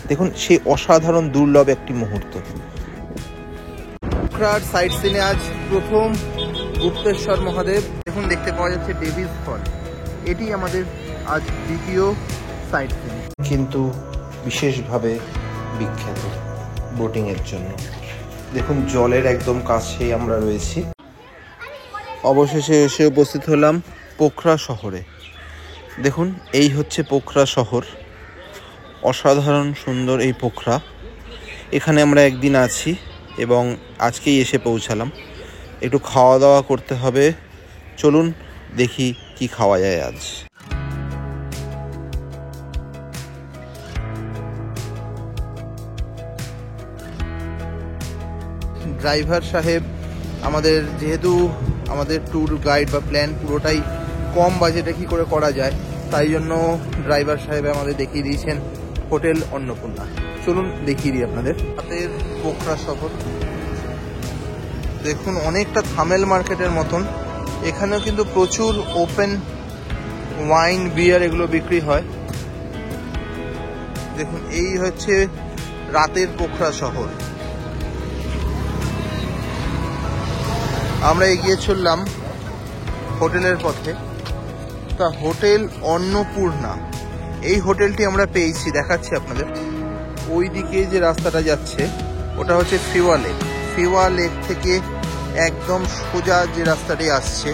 দেখুন সেই অসাধারণ দুর্লভ একটি মুহূর্ত। পোখরার সাইট সিনে আজ প্রথম গুপ্তেশ্বর মহাদেব। দেখুন দেখতে পাওয়া যাচ্ছে ডেভিস ফল, এটি আমাদের আজ দ্বিতীয় সাইট সিন, কিন্তু বিশেষভাবে বিখ্যাত বোটিংয়ের জন্য। দেখুন জলের একদম কাছেই আমরা রয়েছি। অবশেষে এসে উপস্থিত হলাম পোখরা শহরে। দেখুন এই হচ্ছে পোখরা শহর, অসাধারণ সুন্দর এই পোখরা। এখানে আমরা একদিন আছি এবং আজকেই এসে পৌঁছালাম। একটু খাওয়া দাওয়া করতে হবে, চলুন দেখি কি খাওয়া যায় আজ। ড্রাইভার সাহেব আমাদের, যেহেতু আমাদের ট্যুর গাইড বা প্ল্যান পুরোটাই কম বাজেটে কী করে করা যায়, তাই জন্য ড্রাইভার সাহেব আমাদের দেখিয়ে দিয়েছেন হোটেল অন্নপূর্ণা। চলুন দেখিয়ে দিই আপনাদের। হাতের পোখরা শহর দেখুন অনেকটা থামেল মার্কেটের মতন। এখানেও কিন্তু প্রচুর ওপেন ওয়াইন, বিয়ার এগুলো বিক্রি হয়। দেখুন এই হচ্ছে রাতের পোখরা শহর। আমরা এগিয়ে চললাম হোটেলের পথে। তা হোটেল অন্নপূর্ণা, এই হোটেলটি আমরা পেয়েছি, দেখাচ্ছি আপনাদের। ওই দিকে যে রাস্তাটা যাচ্ছে ওটা হচ্ছে ফিওয়া লেক। ফিওয়া লেক থেকে একদম সোজা যে রাস্তাটি আসছে,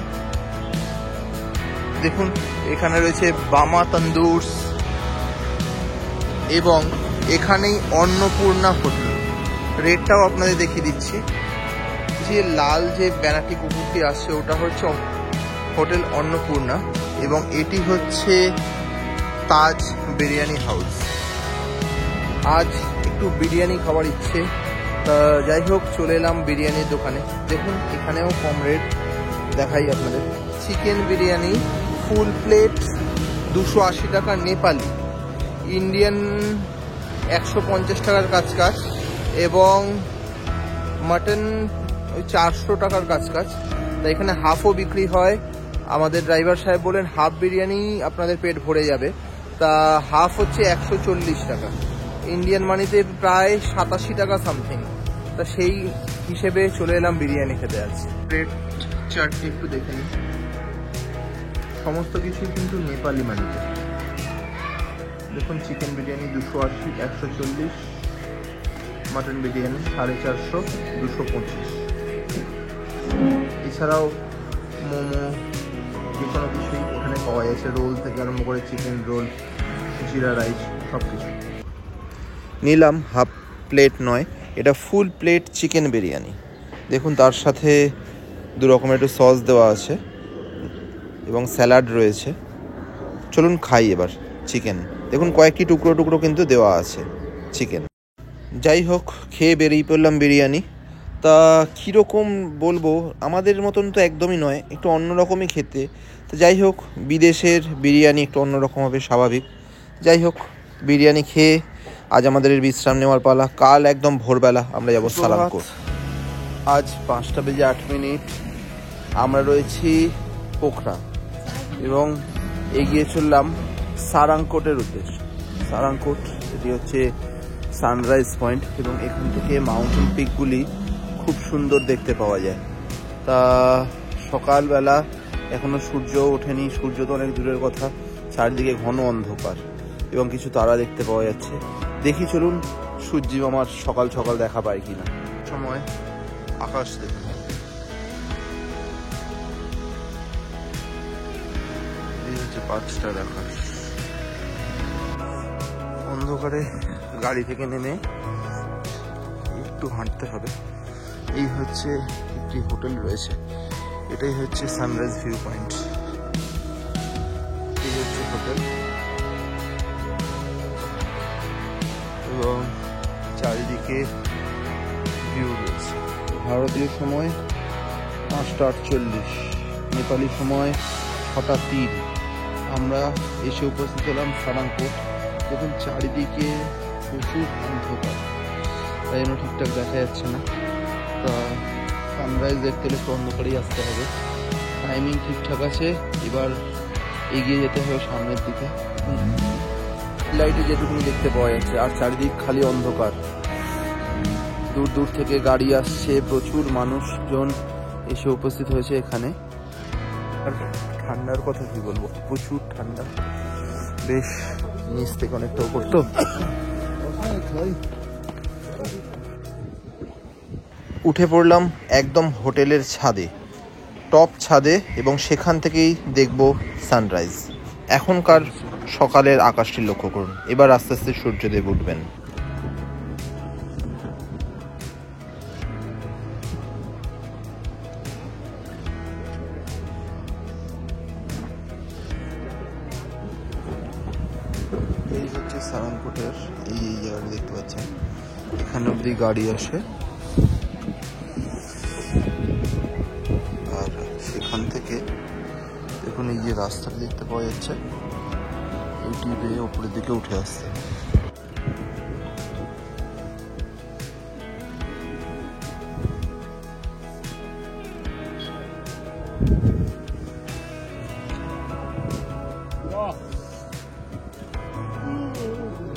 দেখুন এখানে রয়েছে বামা তন্দুরস এবং এখানেই অন্নপূর্ণা হোটেল। রেটটাও আপনাদের দেখিয়ে দিচ্ছি। যে লাল যে ব্যানারটি কুকুরটি আসছে ওটা হচ্ছে হোটেল অন্নপূর্ণা এবং এটি হচ্ছে তাজ বিরিয়ানি হাউস। আজ একটু বিরিয়ানি খাওয়ার ইচ্ছে, তা যাই হোক চলে এলাম বিরিয়ানির দোকানে। দেখুন এখানেও কম রেট দেখাই আপনাদের। চিকেন বিরিয়ানি ফুল প্লেট 280 টাকা নেপালি, ইন্ডিয়ান 150 টাকার কাছকাছ এবং মাটন ওই 400 টাকার কাছকাছ। তা এখানে হাফও বিক্রি হয়। আমাদের ড্রাইভার সাহেব বলেন হাফ বিরিয়ানি আপনাদের পেট ভরে যাবে। তা হাফ হচ্ছে 140 টাকা, ইন্ডিয়ান মানিতে প্রায় 87 টাকা সামথিং। তা সেই হিসেবে চলে এলাম বিরিয়ানি খেতে। আছে প্লেট চারটি একটু দেখে নিই। সমস্ত কিছুই কিন্তু নেপালি মানিতে। দেখুন চিকেন বিরিয়ানি 280, 140, মাটন বিরিয়ানি 450, 225। এছাড়াও মোমো যে কোনো কিছুই এখানে পাওয়া যাচ্ছে, রোল থেকে আরম্ভ করে চিকেন রোল, জিরা রাইস সব কিছু। নিলাম হাফ প্লেট নয়, এটা ফুল প্লেট চিকেন বিরিয়ানি। দেখুন তার সাথে 2 রকমের একটু সস দেওয়া আছে এবং স্যালাড রয়েছে। চলুন খাই এবার চিকেন। দেখুন কয়েকটি টুকরো টুকরো কিন্তু দেওয়া আছে চিকেন। যাই হোক খেয়ে বেরিয়ে পড়লাম বিরিয়ানি। তা কীরকম বলবো, আমাদের মতন তো একদমই নয়, একটু অন্যরকমই খেতে। তো যাই হোক বিদেশের বিরিয়ানি একটু অন্যরকম হবে স্বাভাবিক। যাই হোক বিরিয়ানি খেয়ে আজ আমাদের বিশ্রাম নেওয়ার পালা। কাল একদম ভোরবেলা আমরা যাবো সারাংকোট। আজ 5:08 আমরা রয়েছি পোখরা এবং এগিয়ে চললাম সারাংকোটের উদ্দেশ্যে। সারাংকোট এটি হচ্ছে সানরাইজ পয়েন্ট এবং এখান থেকে মাউন্টেন পিকগুলি খুব সুন্দর দেখতে পাওয়া যায়। তা সকালবেলা এখনও সূর্য ওঠেনি, সূর্য তো অনেক দূরের কথা, চারদিকে ঘন অন্ধকার এবং কিছু তারা দেখতে পাওয়া যাচ্ছে। দেখি চলুন সূর্য আমার সকাল সকাল দেখা পায় কিনা। সময় আকাশ দেখুন, এই হচ্ছে 5টার আকাশ। অন্ধকারে গাড়ি থেকে নেমে একটু হাঁটতে হবে। এই হচ্ছে একটি হোটেল রয়েছে, এটাই হচ্ছে সানরাইজ ভিউ পয়েন্ট। এই হচ্ছে হোটেল এবং চারিদিকে ভিউ রয়েছে। ভারতীয় সময় 5:48, নেপালি সময় 6:03 আমরা এসে উপস্থিত হলাম সারাংকোট। দেখুন চারিদিকে প্রচুর অন্ধকার, তাই জন্য ঠিকঠাক দেখা যাচ্ছে না। তা সানরাইজ দেখতে হলে একটু অন্ধকারেই আসতে হবে। টাইমিং ঠিকঠাক আছে, এবার এগিয়ে যেতে হবে সামনের দিকে। লাইটে যেটুকুনি দেখতে পাওয়া যাচ্ছে, আর চারিদিক খালি অন্ধকার। দূর দূর থেকে গাড়ি আসছে, প্রচুর মানুষজন এসে উপস্থিত হয়েছে এখানে। আর ঠান্ডার কথা কি বলবো, প্রচুর ঠান্ডা, বেশ নিচ থেকে অনেকটা উপর তো। উঠে পড়লাম একদম হোটেলের ছাদে, টপ ছাদে, এবং সেখান থেকেই দেখব সানরাইজ। এখনকার সকালের আকাশটি লক্ষ্য করুন, এবার আস্তে আস্তে সূর্যদেব উঠবেন। এই হচ্ছে সারাংকোটের এই জায়গাটা দেখতে পাচ্ছেন, এখানে অব্দি গাড়ি আসে, আর সেখান থেকে দেখুন এই যে রাস্তাটা দেখতে পাওয়া যাচ্ছে, এইটি বেয়ে ওপরের দিকে উঠে আসছে।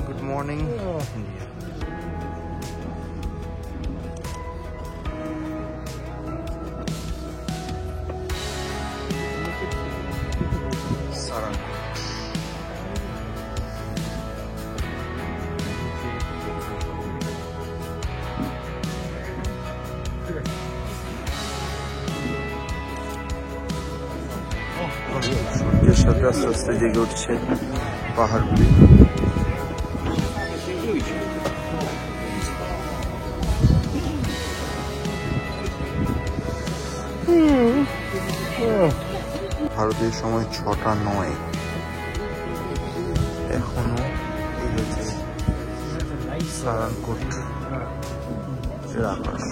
Good morning India. সূর্যের সাথে আস্তে আস্তে জেগে উঠছে পাহাড়গুলি। ভারতীয় সময় 6:09, এখনো এই হচ্ছে সারাংকোট আকাশ।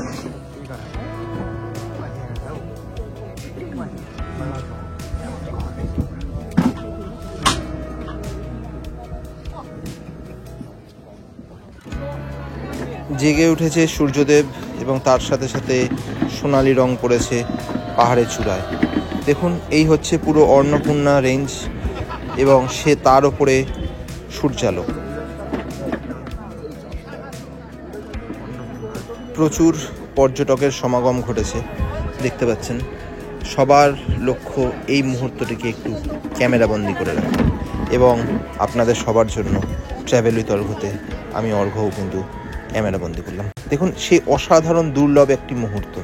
জেগে উঠেছে সূর্যদেব, এবং তার সাথে সাথে সোনালি রং পড়েছে পাহাড়ের চূড়ায়। দেখুন এই হচ্ছে পুরো অন্নপূর্ণা রেঞ্জ, এবং সে তার ওপরে সূর্যালোক। প্রচুর পর্যটকের সমাগম ঘটেছে দেখতে পাচ্ছেন। সবার লক্ষ্য এই মুহূর্তটিকে একটু ক্যামেরাবন্দি করে রাখা, এবং আপনাদের সবার জন্য ট্র্যাভেল উইথ অর্ঘ্যতে আমি অর্ঘ্যও কিন্তু ক্যামেরাবন্দি করলাম। দেখুন সেই অসাধারণ দুর্লভ একটি মুহূর্ত।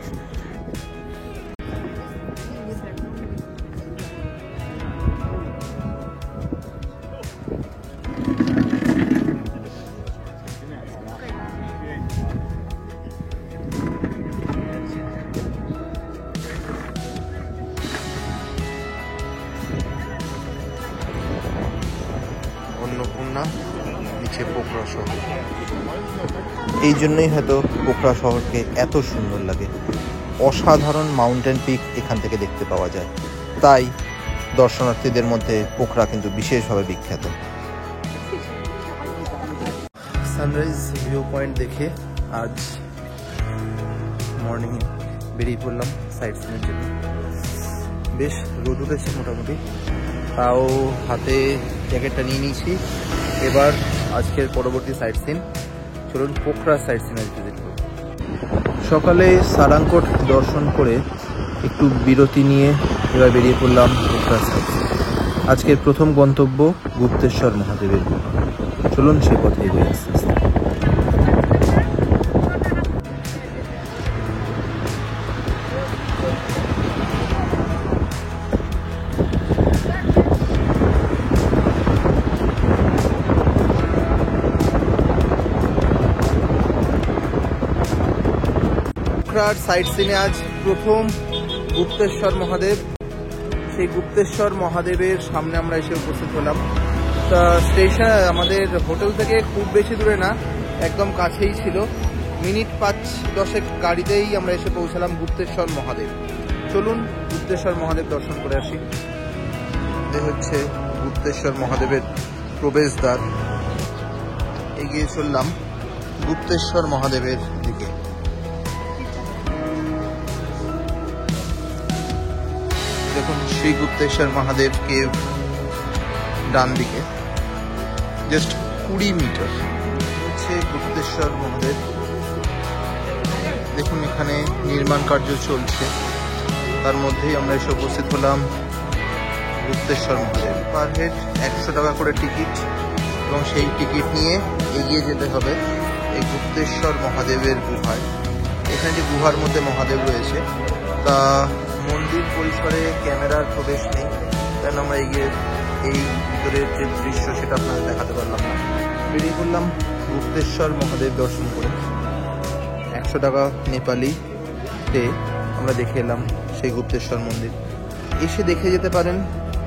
অন্নপূর্ণা, নিচে পোখরা শহর। এই জন্যই হয়তো পোখরা শহরকে এত সুন্দর লাগে। অসাধারণ মাউন্টেন পিক এখান থেকে দেখতে পাওয়া যায়, তাই দর্শনার্থীদের মধ্যে পোখরা কিন্তু বিশেষভাবে বিখ্যাত। সানরাইজ ভিউ পয়েন্ট দেখে আজ মর্নিং বেরিয়ে পড়লাম সাইট সিনের জন্য। বেশ রোদ উঠেছে মোটামুটি, তাও হাতে জ্যাকেটটা নিয়ে নিয়েছি। এবার আজকের পরবর্তী সাইট সিন, চলুন পোখরা সাইট সিন ভিজিট করব। সকালে সারাংকোট দর্শন করে একটু বিরতি নিয়ে এবার বেরিয়ে পড়লাম পোখরা সাইট সিন। আজকের প্রথম গন্তব্য গুপ্তেশ্বর মহাদেবের গুহা। চলুন সে পথে এগিয়ে আস্তে আস্তে। পোখরার সাইট সিনে আজ প্রথম গুপ্তেশ্বর মহাদেব। সেই গুপ্তেশ্বর মহাদেবের সামনে আমরা এসে উপস্থিত হলাম। স্টেশন আমাদের হোটেল থেকে খুব বেশি দূরে না, একদম কাছেই ছিল। মিনিট 5-10 গাড়িতেই আমরা এসে পৌঁছালাম গুপ্তেশ্বর মহাদেব। চলুন গুপ্তেশ্বর মহাদেব দর্শন করে আসি। এই হচ্ছে গুপ্তেশ্বর মহাদেবের প্রবেশদ্বার। এগিয়ে চললাম গুপ্তেশ্বর মহাদেবের দিকে। দেখুন শ্রী গুপ্তেশ্বর মহাদেব কেভ ডান দিকে, জাস্ট 20 মিটার। হচ্ছে গুপ্তেশ্বর মহাদেব। দেখুন এখানে নির্মাণ কার্য চলছে, তার মধ্যেই আমরা এসে উপস্থিত হলাম গুপ্তেশ্বর মহাদেব। পার হেড 100 টাকা করে টিকিট, এবং সেই টিকিট নিয়ে এগিয়ে যেতে হবে এই গুপ্তেশ্বর মহাদেবের গুহায়। এখানে যে গুহার মধ্যে মহাদেব রয়েছে, তা মন্দির পরিসরে ক্যামেরার প্রবেশ নেই, কেন আমরা এগিয়ে এই ভিতরের যে দৃশ্য সেটা আপনাদের দেখাতে পারলাম না। বেরিয়ে পড়লাম গুপ্তেশ্বর মহাদেব দর্শন করে। 100 টাকা নেপালিতে আমরা দেখে এলাম সেই গুপ্তেশ্বর মন্দির। এসে দেখে যেতে পারেন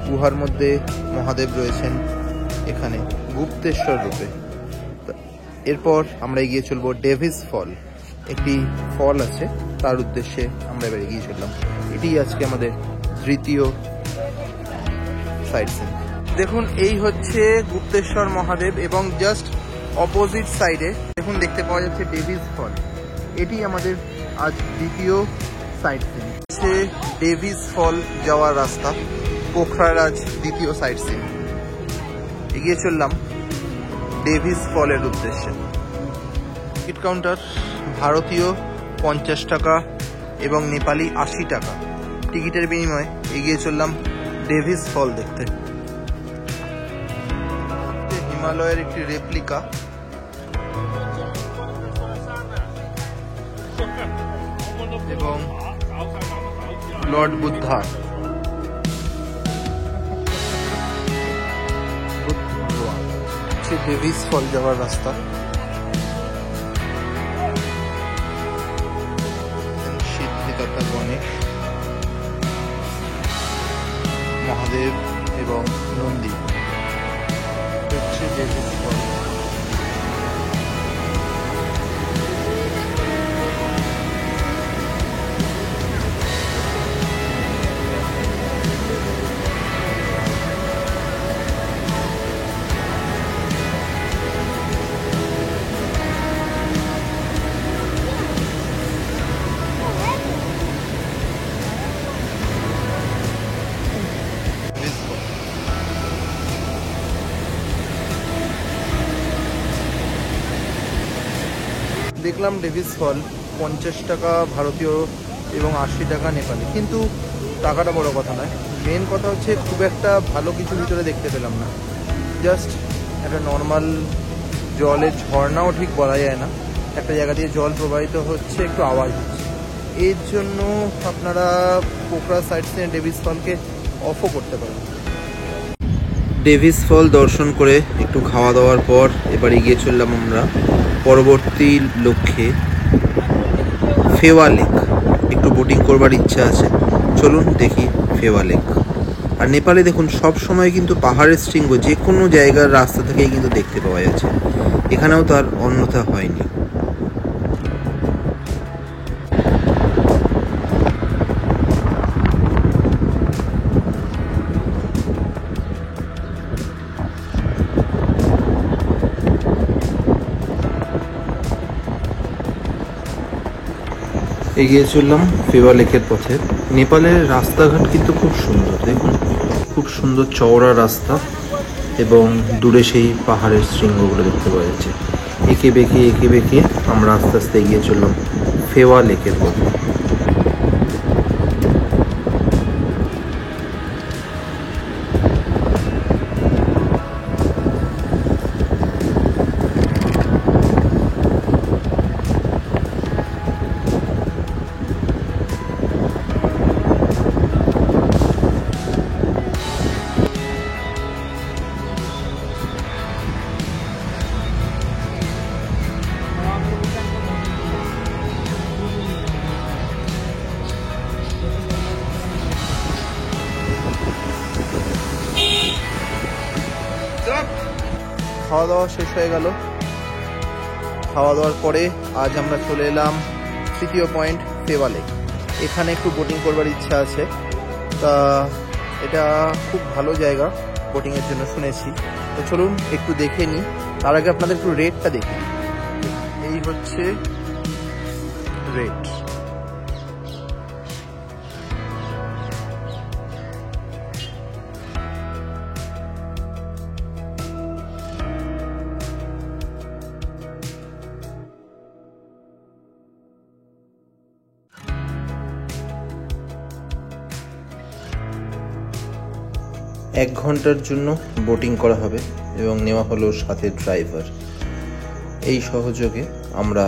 গুহার মধ্যে মহাদেব রয়েছেন এখানে গুপ্তেশ্বর রূপে। এরপর আমরা এগিয়ে চলবো ডেভিস ফল, একটি ফল আছে, তার উদ্দেশ্যে আমরা এবার এগিয়ে চললাম। এটি আজকে আমাদের তৃতীয় সাইট সিন। দেখুন এই হচ্ছে গুপ্তেশ্বর মহাদেব, এবং জাস্ট অপোজিট সাইডে দেখুন দেখতে পাওয়া যাচ্ছে ডেভিস ফল। এটি আমাদের আজ দ্বিতীয় সাইট সিন। হচ্ছে ডেভিস ফল যাওয়ার রাস্তা, পোখরার আজ দ্বিতীয় সাইট সিন। এগিয়ে চললাম ডেভিস ফলের উদ্দেশ্যে। টিকিট কাউন্টার ভারতীয় 50 টাকা এবং নেপালি 80 টাকা। টিকিটের বিনিময়ে এগিয়ে চললাম ডেভিস ফল দেখতে। হিমালয়ের একটি রেপ্লিকা, এবং লর্ড বুদ্ধা। ডেভিস ফল যাওয়ার রাস্তা। সিদ্ধিদাতা গণেশ, মহাদেব এবং নন্দী হচ্ছে ডেভিস ফল। দেখলাম ডেভিস ফল 50 টাকা ভারতীয় এবং 80 টাকা নেপালি, কিন্তু টাকাটা বড় কথা নয়। মেন কথা হচ্ছে খুব একটা ভালো কিছু ভিতরে দেখতে পেলাম না। জাস্ট একটা নর্মাল জলের ঝর্ণাও ঠিক বলা যায় না, একটা জায়গা দিয়ে জল প্রবাহিত হচ্ছে, একটু আওয়াজ হচ্ছে। এর জন্য আপনারা পোখরা সাইড সিনে ডেভিস ফলকে অফও করতে পারেন। ডেভিস ফল দর্শন করে একটু খাওয়া দাওয়ার পর এবার এগিয়ে চললাম আমরা পরবর্তী লক্ষ্যে ফেওয়া লেক। একটু বোটিং করবার ইচ্ছা আছে, চলুন দেখি ফেওয়া লেক। আর নেপালে দেখুন সব সময় কিন্তু পাহাড়ের শৃঙ্গ যে কোনো জায়গার রাস্তা থেকেই কিন্তু দেখতে পাওয়া যাচ্ছে, এখানেও তার অন্যথা হয়নি। এগিয়ে চললাম ফেওয়া লেকের পথে। নেপালের রাস্তাঘাট কিন্তু খুব সুন্দর, দেখুন খুব সুন্দর চওড়া রাস্তা, এবং দূরে সেই পাহাড়ের শৃঙ্গগুলো দেখতে পাওয়া যাচ্ছে। এঁকে বেঁকে আমরা আস্তে আস্তে এগিয়ে চললাম ফেওয়া লেকের পথে। খাওয়া দাওয়া শেষ হয়ে গেল। খাওয়া দাওয়ার পরে আজ আমরা চলে এলাম তৃতীয় পয়েন্ট ফেওয়া লেক। এখানে একটু বোটিং করবার ইচ্ছা আছে, তা এটা খুব ভালো জায়গা বোটিংয়ের জন্য শুনেছি। তো চলুন একটু দেখে নিই, তার আগে আপনাদের একটু রেটটা দেখি। এই হচ্ছে রেট। 1 ঘন্টার জন্য বোটিং করা হবে এবং নেওয়া হলো সাথে ড্রাইভার। এই সহযোগে আমরা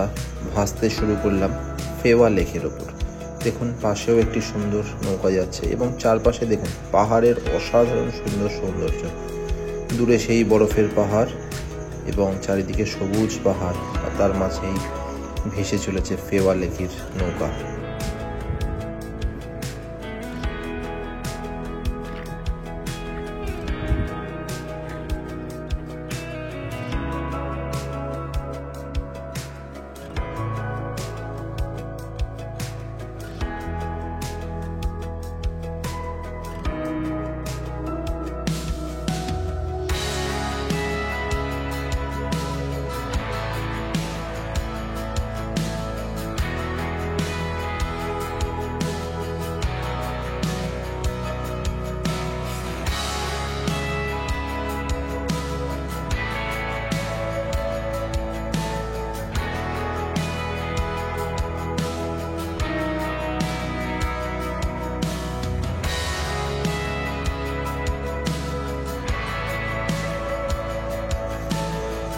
ভাসতে শুরু করলাম ফেওয়া লেকের ওপর। দেখুন পাশেও একটি সুন্দর নৌকা যাচ্ছে এবং চারপাশে দেখুন পাহাড়ের অসাধারণ সুন্দর সৌন্দর্য। দূরে সেই বরফের পাহাড় এবং চারিদিকে সবুজ পাহাড়, আর তার মাঝেই ভেসে চলেছে ফেওয়া লেকের নৌকা।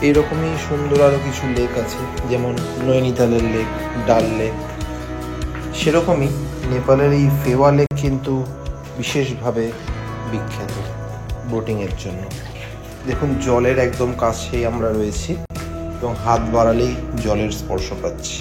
এইরকমই সুন্দর আরও কিছু লেক আছে, যেমন নৈনিতালের লেক, ডাল লেক। সেরকমই নেপালের এই ফেওয়া লেক কিন্তু বিশেষভাবে বিখ্যাত বোটিংয়ের জন্য। দেখুন জলের একদম কাছেই আমরা রয়েছি এবং হাত বাড়ালেই জলের স্পর্শ পাচ্ছি।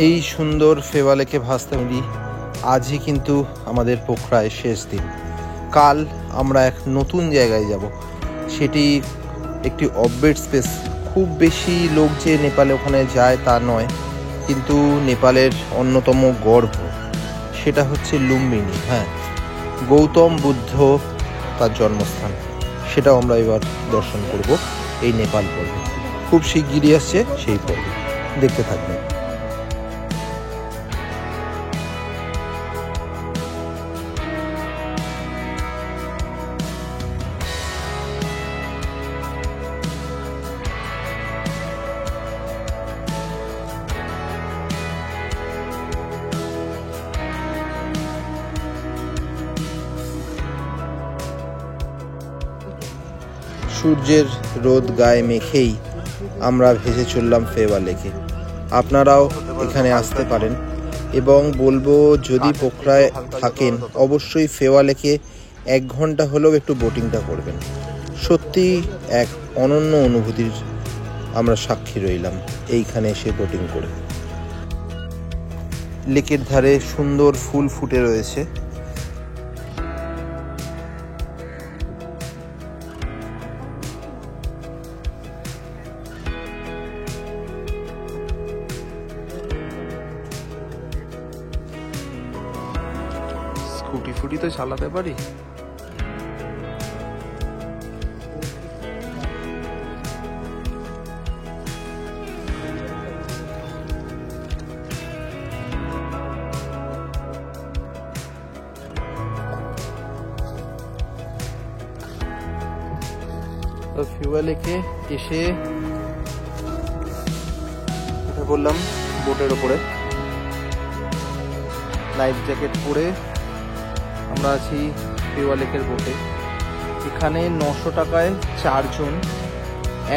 এই সুন্দর ফেওয়া লেকে ভাসতে আজই কিন্তু আমাদের পোখরায় শেষ দিন। কাল আমরা এক নতুন জায়গায় যাব, সেটি একটি অফবেট স্পেস। খুব বেশি লোক যে নেপালে ওখানে যায় তা নয়, কিন্তু নেপালের অন্যতম গর্ব সেটা হচ্ছে লুম্বিনী। হ্যাঁ, গৌতম বুদ্ধ তার জন্মস্থান, সেটাও আমরা এবার দর্শন করব এই নেপাল পর্বে। খুব শিগগিরই আসছে সেই পর্বে, দেখতে থাকবেন। সূর্যের রোদ গায়ে মেখেই আমরা ভেসে চললাম ফেওয়া লেকে। আপনারাও এখানে আসতে পারেন এবং বলবো যদি পোখরায় থাকেন অবশ্যই ফেওয়া লেকে 1 ঘন্টা হলেও একটু বোটিংটা করবেন। সত্যি এক অনন্য অনুভূতির আমরা সাক্ষী রইলাম এইখানে এসে বোটিং করে। লেকের ধারে সুন্দর ফুল ফুটে রয়েছে। স্কুটি ফুটি তো চালাতে পারি। তো ফেওয়া লেকে এসে উঠে পড়লাম বোটের ওপরে। লাইফ জ্যাকেট পরে আমরা আছি ফেওয়া লেকের বোটে। এখানে 900 টাকায় 4 জন,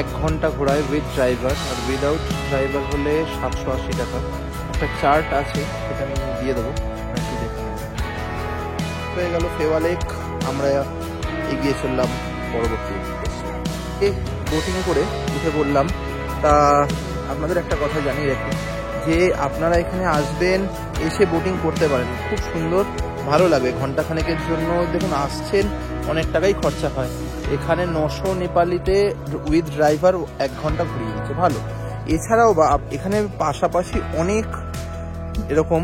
1 ঘন্টা ঘোরায় উইথ ড্রাইভার, আর উইদাউট ড্রাইভার হলে 780 টাকা। একটা চার্ট আছে, সেটা আমি দিয়ে দেবো, একটু দেখে নেবেন। হয়ে গেল ফেওয়া লেক। আমরা এগিয়ে চললাম পরবর্তী বোটিং করে উঠে পড়লাম। তা আপনাদের একটা কথা জানিয়ে রাখি যে আপনারা এখানে আসবেন, এসে বোটিং করতে পারেন, খুব সুন্দর, ভালো লাগে। ঘন্টাখানেকের জন্য দেখুন আসছেন, অনেক টাকাই খরচা হয়। এখানে 900 নেপালিতে উইথ ড্রাইভার 1 ঘন্টা ঘুরিয়ে দিচ্ছে, ভালো। এছাড়াও বা এখানে পাশাপাশি অনেক এরকম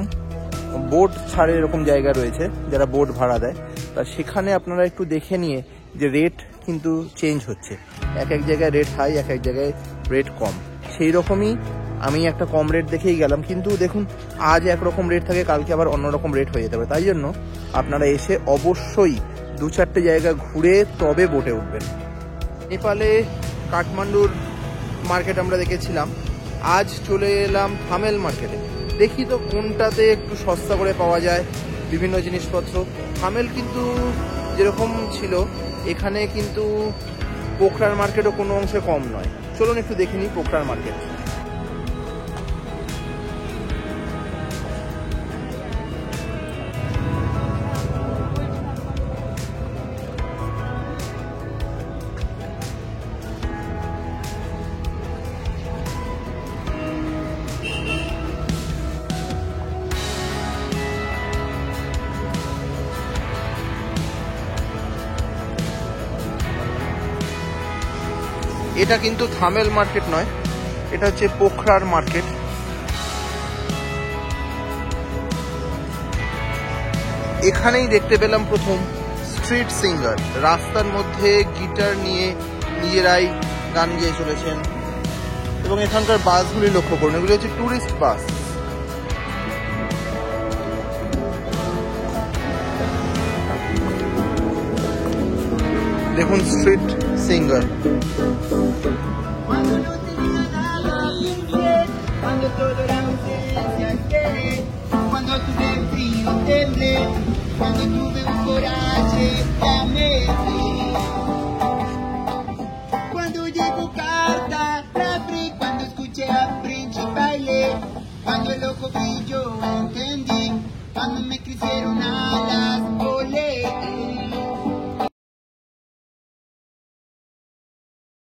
বোট ছাড়ে এরকম জায়গা রয়েছে যারা বোট ভাড়া দেয়, তা সেখানে আপনারা একটু দেখে নিয়ে যে রেট কিন্তু চেঞ্জ হচ্ছে, এক এক জায়গায় রেট হাই, এক এক জায়গায় রেট কম। সেই রকমই আমি একটা কম রেট দেখেই গেলাম, কিন্তু দেখুন আজ একরকম রেট থাকে, কালকে আবার অন্যরকম রেট হয়ে যেতে পারে। তাই জন্য আপনারা এসে অবশ্যই 2-4টে জায়গা ঘুরে তবে বোটে উঠবেন। নেপালে কাঠমান্ডুর মার্কেট আমরা দেখেছিলাম, আজ চলে এলাম থামেল মার্কেটে। দেখি তো কোনটাতে একটু সস্তা করে পাওয়া যায় বিভিন্ন জিনিসপত্র। থামেল কিন্তু যেরকম ছিল এখানে কিন্তু পোখরার মার্কেটও কোনো অংশে কম নয়। চলুন একটু দেখে নিই পোখরার মার্কেট। এটা কিন্তু থামেল মার্কেট নয়, এটা হচ্ছে পোখরার মার্কেট। এখানেই দেখতে পেলাম প্রথম স্ট্রিট সিঙ্গার, রাস্তার মধ্যে গিটার নিয়ে নিজেরাই গান গেয়ে চলেছেন। এবং এখানকার বাসগুলি লক্ষ্য করুন, এগুলি হচ্ছে ট্যুরিস্ট বাস। দেখুন street singer. Cuando el loco brilló entendí, cuando me crecieron alas